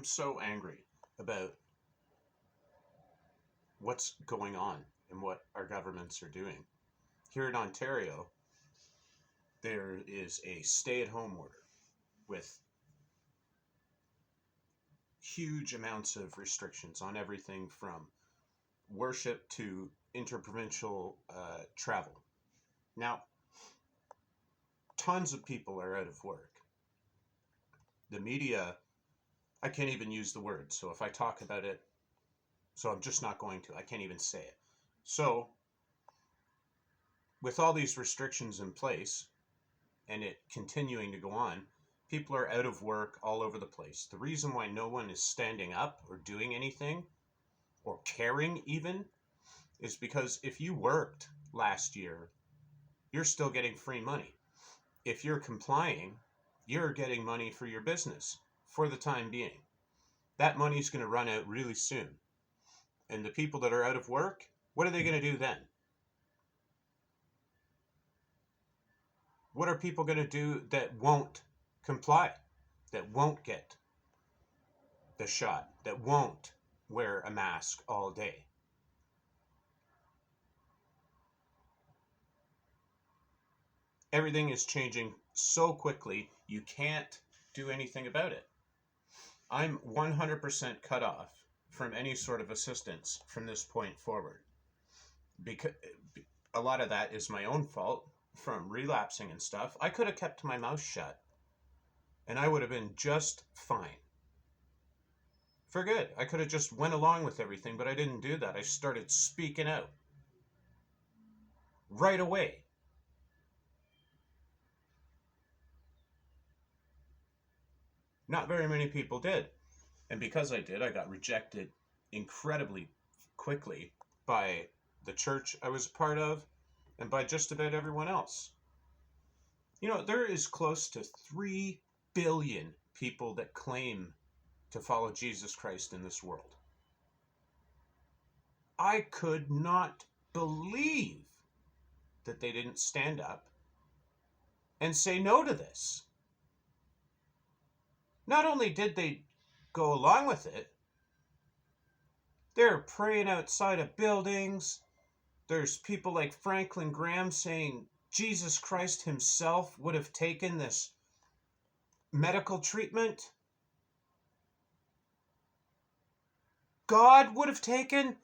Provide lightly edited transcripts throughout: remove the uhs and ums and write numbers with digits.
I'm so angry about what's going on and what our governments are doing. Here in Ontario, there is a stay-at-home order with huge amounts of restrictions on everything from worship to interprovincial travel. Now, tons of people are out of work. The media, I can't even use the word, so if I talk about it, so I'm just not going to. I can't even say it. So, with all these restrictions in place and it continuing to go on, people are out of work all over the place. The reason why no one is standing up or doing anything or caring even is because if you worked last year, you're still getting free money. If you're complying, you're getting money for your business for the time being. That money's going to run out really soon. And the people that are out of work, what are they going to do then? What are people going to do that won't comply, that won't get the shot, that won't wear a mask all day? Everything is changing so quickly, you can't do anything about it. I'm 100% cut off from any sort of assistance from this point forward. Because a lot of that is my own fault from relapsing and stuff. I could have kept my mouth shut and I would have been just fine. For good. I could have just went along with everything, but I didn't do that. I started speaking out right away. Not very many people did. And because I did, I got rejected incredibly quickly by the church I was a part of and by just about everyone else. You know, there is close to 3 billion people that claim to follow Jesus Christ in this world. I could not believe that they didn't stand up and say no to this. Not only did they go along with it, they're praying outside of buildings. There's people like Franklin Graham saying Jesus Christ himself would have taken this medical treatment. God would have taken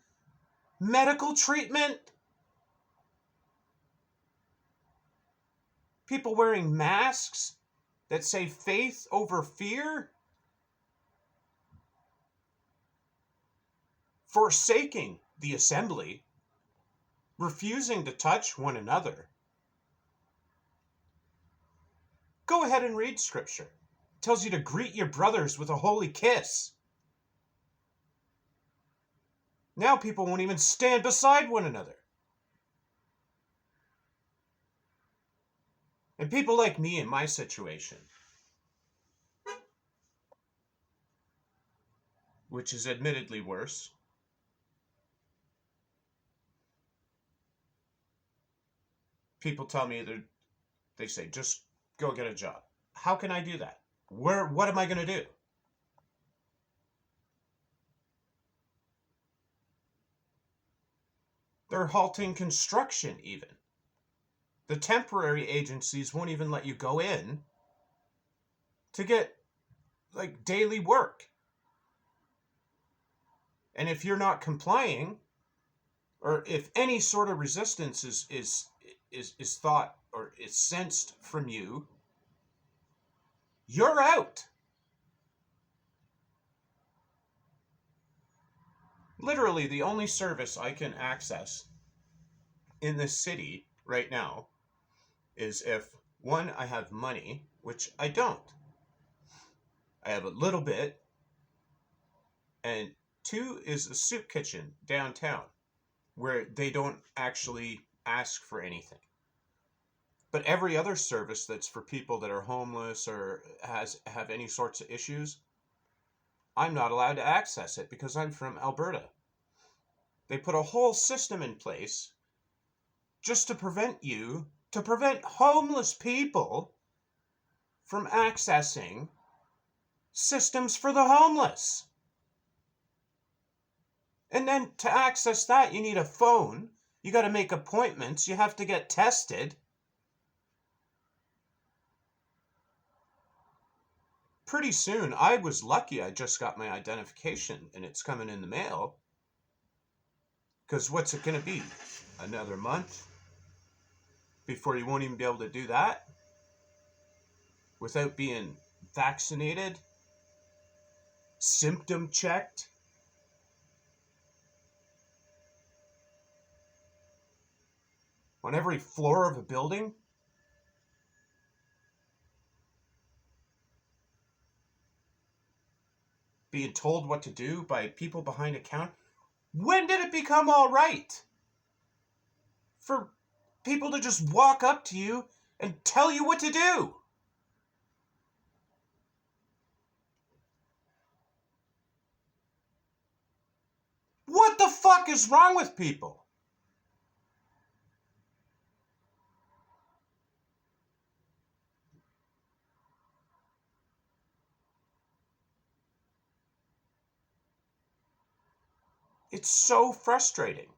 medical treatment. People wearing masks that say faith over fear. Forsaking the assembly. Refusing to touch one another. Go ahead and read scripture. It tells you to greet your brothers with a holy kiss. Now people won't even stand beside one another. And people like me in my situation, which is admittedly worse, people tell me they say, just go get a job. How can I do that? What am I going to do? They're halting construction even. The temporary agencies won't even let you go in to get like daily work. And if you're not complying, or if any sort of resistance is thought or is sensed from you, you're out. Literally, the only service I can access in this city right now is if, one, I have money, which I don't. I have a little bit, and two is a soup kitchen downtown where they don't actually ask for anything. But every other service that's for people that are homeless or have any sorts of issues, I'm not allowed to access it because I'm from Alberta. They put a whole system in place just to prevent homeless people from accessing systems for the homeless. And then to access that, you need a phone. You got to make appointments. You have to get tested. Pretty soon, I was lucky I just got my identification and it's coming in the mail. Because what's it going to be? Another month before you won't even be able to do that without being vaccinated, symptom checked. On every floor of a building. Being told what to do by people behind a counter. When did it become all right for people to just walk up to you and tell you what to do? What the fuck is wrong with people? It's so frustrating.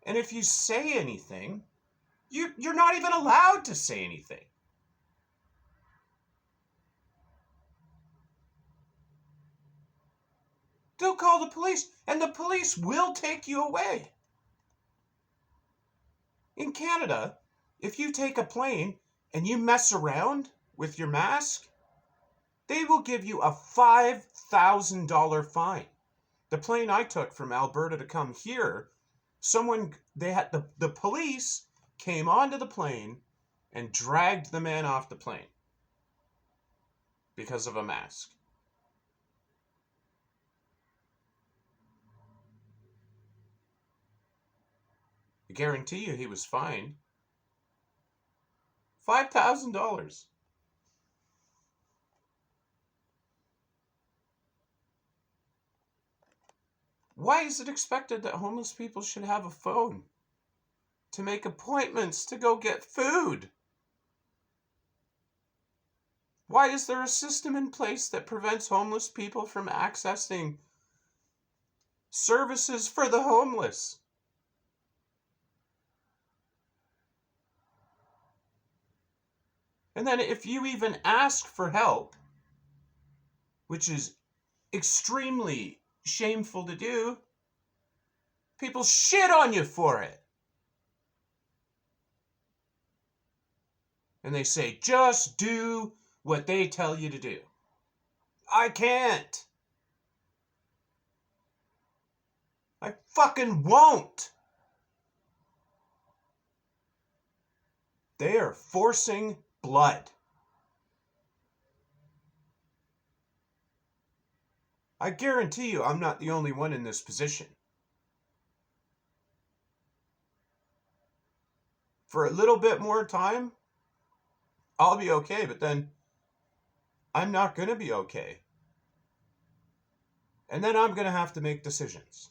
And if you say anything, you're not even allowed to say anything. They'll call the police, and the police will take you away. In Canada, if you take a plane and you mess around with your mask, they will give you a $5,000 fine. The plane I took from Alberta to come here, the police came onto the plane and dragged the man off the plane because of a mask. I guarantee you he was fined $5,000. Why is it expected that homeless people should have a phone to make appointments to go get food? Why is there a system in place that prevents homeless people from accessing services for the homeless? And then if you even ask for help, which is extremely shameful to do, people shit on you for it. And they say, just do what they tell you to do. I can't. I fucking won't. They are forcing blood. I guarantee you I'm not the only one in this position. For a little bit more time, I'll be okay, but then I'm not going to be okay. And then I'm going to have to make decisions.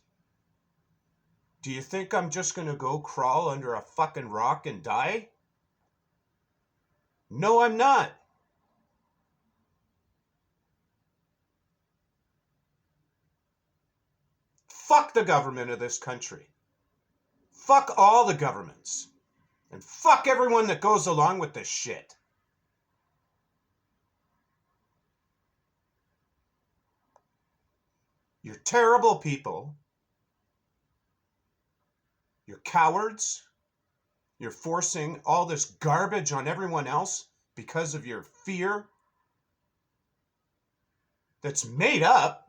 Do you think I'm just going to go crawl under a fucking rock and die? No, I'm not. Fuck the government of this country. Fuck all the governments. And fuck everyone that goes along with this shit. You're terrible people. You're cowards. You're forcing all this garbage on everyone else because of your fear that's made up.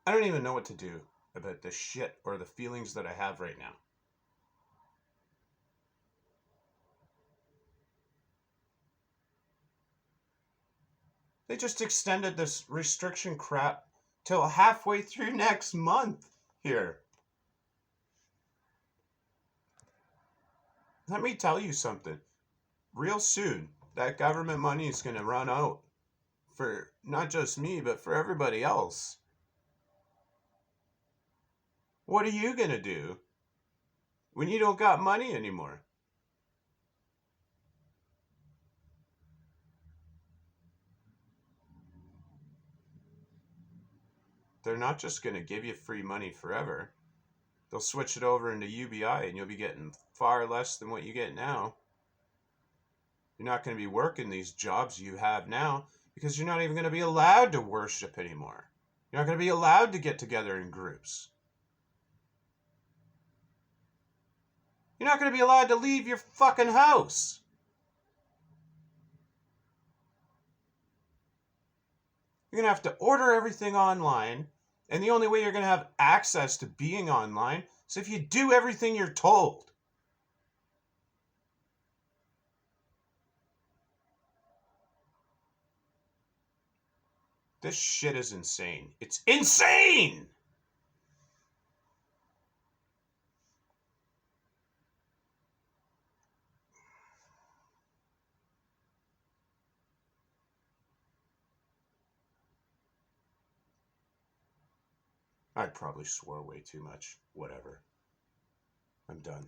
I don't even know what to do about this shit or the feelings that I have right now. They just extended this restriction crap till halfway through next month here. Let me tell you something. Real soon, that government money is going to run out for not just me, but for everybody else. What are you going to do when you don't got money anymore? They're not just going to give you free money forever. They'll switch it over into UBI and you'll be getting far less than what you get now. You're not going to be working these jobs you have now because you're not even going to be allowed to worship anymore. You're not going to be allowed to get together in groups. You're not going to be allowed to leave your fucking house. You're going to have to order everything online, and the only way you're going to have access to being online is if you do everything you're told. This shit is insane. It's insane! I probably swore way too much. Whatever. I'm done.